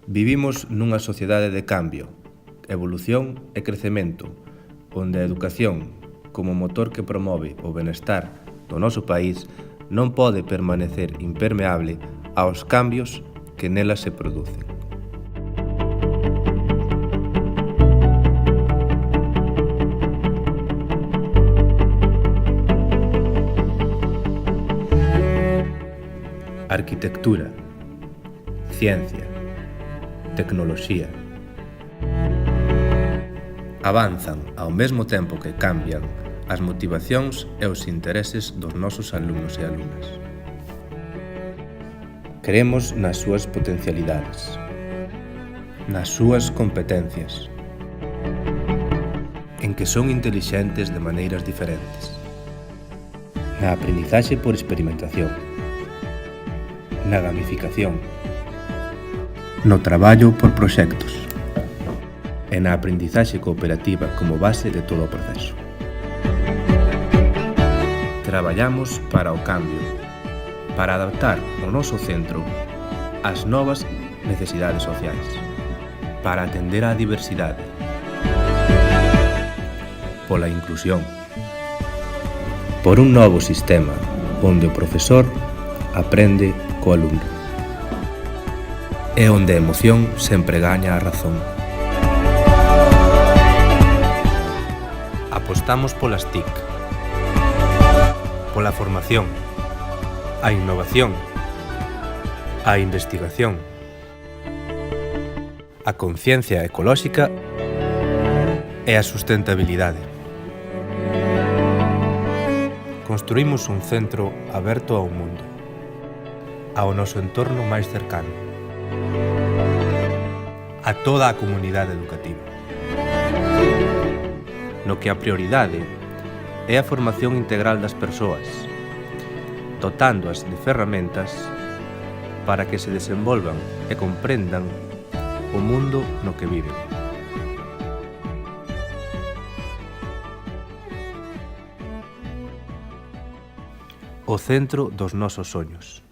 Vivimos nunha sociedade de cambio, evolución e crecemento, onde a educación, como motor que promove o benestar do noso país, non pode permanecer impermeable aos cambios que nela se producen. Arquitectura, ciencia, tecnoloxía. Avanzan ao mesmo tempo que cambian as motivacións e os intereses dos nosos alumnos e alumnas. Creemos nas súas potencialidades, nas súas competencias, en que son intelixentes de maneiras diferentes, na aprendizaxe por experimentación, na gamificación, no traballo por proxectos e na aprendizaxe cooperativa como base de todo o proceso. Traballamos para o cambio, para adaptar o noso centro ás novas necesidades sociais, para atender á diversidade, pola inclusión, por un novo sistema onde o profesor aprende co alumno e onde a emoción sempre gaña a razón. Apostamos polas TIC, pola formación, a innovación, a investigación, a conciencia ecolóxica e a sustentabilidade. Construímos un centro aberto ao mundo, ao noso entorno máis cercano, a toda a comunidade educativa, no que a prioridade é a formación integral das persoas, dotándoas de ferramentas para que se desenvolvan e comprendan o mundo no que viven. O centro dos nosos soños.